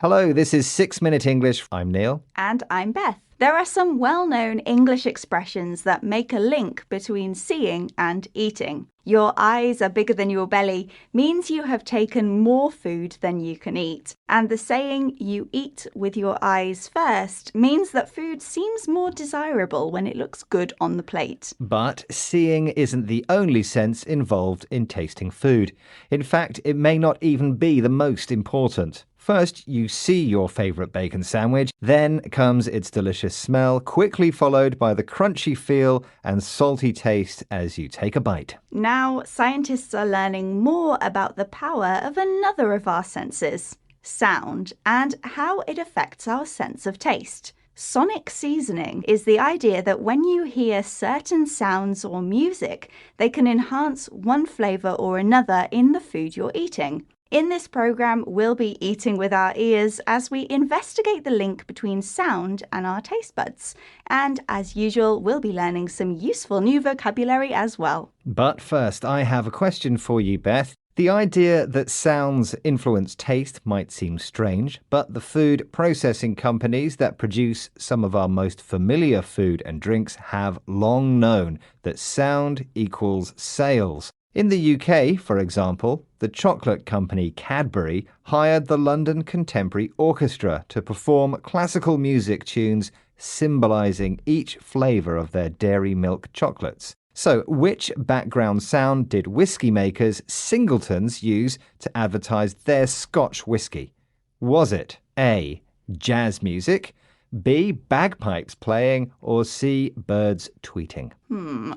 Hello, this is 6 Minute English. I'm Neil. And I'm Beth. There are some well-known English expressions that make a link between seeing and eating. Your eyes are bigger than your belly means you have taken more food than you can eat. And the saying, you eat with your eyes first, means that food seems more desirable when it looks good on the plate. But seeing isn't the only sense involved in tasting food. In fact, it may not even be the most important. First, you see your favourite bacon sandwich, then comes its delicious smell, quickly followed by the crunchy feel and salty taste as you take a bite. Now, scientists are learning more about the power of another of our senses, sound, and how it affects our sense of taste. Sonic seasoning is the idea that when you hear certain sounds or music, they can enhance one flavour or another in the food you're eating. In this programme, we'll be eating with our ears as we investigate the link between sound and our taste buds. And as usual, we'll be learning some useful new vocabulary as well. But first, I have a question for you, Beth. The idea that sounds influence taste might seem strange, but the food processing companies that produce some of our most familiar food and drinks have long known that sound equals sales. In the UK, for example, the chocolate company Cadbury hired the London Contemporary Orchestra to perform classical music tunes symbolising each flavour of their dairy milk chocolates. So, which background sound did whiskey makers Singletons use to advertise their Scotch whiskey? Was it A, jazz music, B, bagpipes playing, or C, birds tweeting?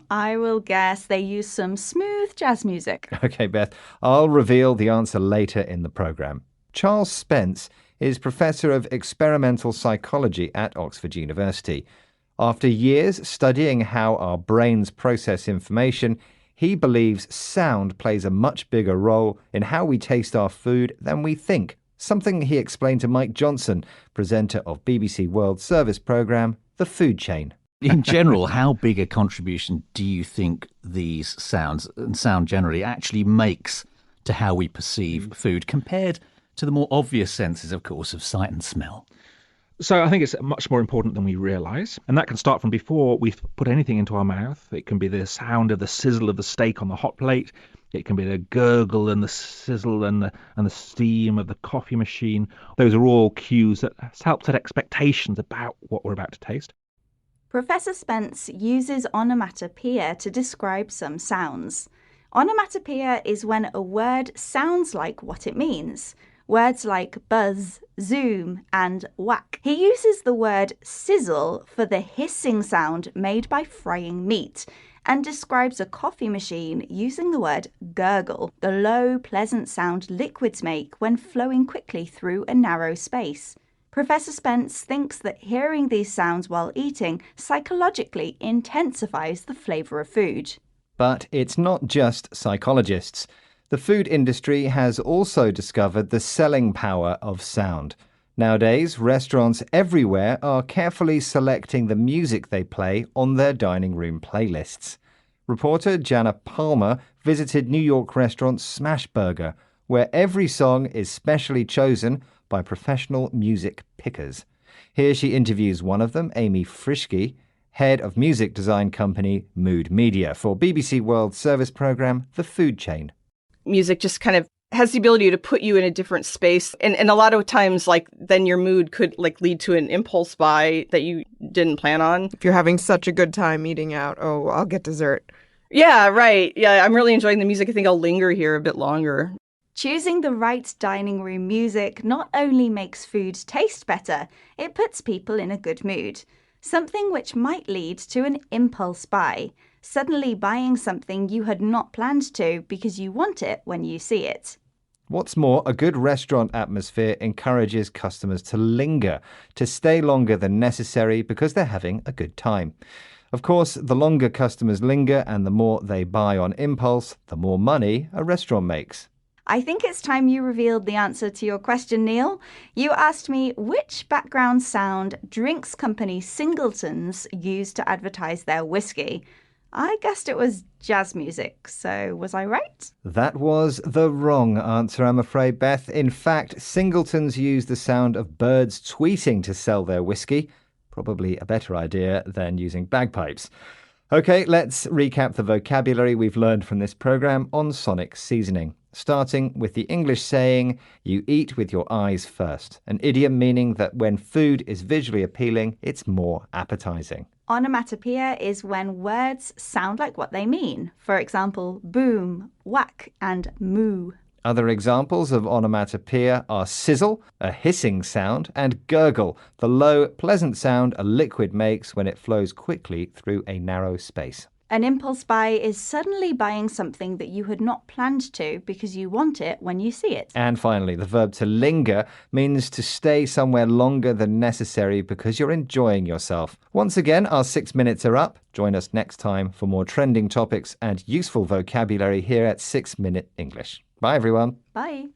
I will guess they use some smooth jazz music. Okay, Beth, I'll reveal the answer later in the programme. Charles Spence is Professor of Experimental Psychology at Oxford University. After years studying how our brains process information, he believes sound plays a much bigger role in how we taste our food than we think. Something he explained to Mike Johnson, presenter of BBC World Service programme, The Food Chain. In general, how big a contribution do you think these sounds, and sound generally, actually makes to how we perceive food compared to the more obvious senses, of course, of sight and smell? So I think it's much more important than we realise. And that can start from before we put anything into our mouth. It can be the sound of the sizzle of the steak on the hot plate. It can be the gurgle and the sizzle and the steam of the coffee machine. Those are all cues that help set expectations about what we're about to taste. Professor Spence uses onomatopoeia to describe some sounds. Onomatopoeia is when a word sounds like what it means. Words like buzz, zoom, and whack. He uses the word sizzle for the hissing sound made by frying meat, and describes a coffee machine using the word gurgle, the low, pleasant sound liquids make when flowing quickly through a narrow space. Professor Spence thinks that hearing these sounds while eating psychologically intensifies the flavour of food. But it's not just psychologists. The food industry has also discovered the selling power of sound. Nowadays, restaurants everywhere are carefully selecting the music they play on their dining room playlists. Reporter Jana Palmer visited New York restaurant Smashburger, where every song is specially chosen by professional music pickers. Here she interviews one of them, Amy Frischke, head of music design company Mood Media, for BBC World Service programme The Food Chain. Music just kind of has the ability to put you in a different space. And a lot of times, then your mood could lead to an impulse buy that you didn't plan on. If you're having such a good time eating out, oh, I'll get dessert. Yeah, right. Yeah, I'm really enjoying the music. I think I'll linger here a bit longer. Choosing the right dining room music not only makes food taste better, it puts people in a good mood. Something which might lead to an impulse buy. Suddenly buying something you had not planned to because you want it when you see it. What's more, a good restaurant atmosphere encourages customers to linger, to stay longer than necessary because they're having a good time. Of course, the longer customers linger and the more they buy on impulse, the more money a restaurant makes. I think it's time you revealed the answer to your question, Neil. You asked me which background sound drinks company Singletons use to advertise their whiskey. I guessed it was jazz music, so was I right? That was the wrong answer, I'm afraid, Beth. In fact, singletons use the sound of birds tweeting to sell their whiskey. Probably a better idea than using bagpipes. Okay, let's recap the vocabulary we've learned from this program on sonic seasoning. Starting with the English saying, you eat with your eyes first. An idiom meaning that when food is visually appealing, it's more appetizing. Onomatopoeia is when words sound like what they mean. For example, boom, whack, and moo. Other examples of onomatopoeia are sizzle, a hissing sound, and gurgle, the low, pleasant sound a liquid makes when it flows quickly through a narrow space. An impulse buy is suddenly buying something that you had not planned to because you want it when you see it. And finally, the verb to linger means to stay somewhere longer than necessary because you're enjoying yourself. Once again, our 6 minutes are up. Join us next time for more trending topics and useful vocabulary here at 6 Minute English. Bye, everyone. Bye.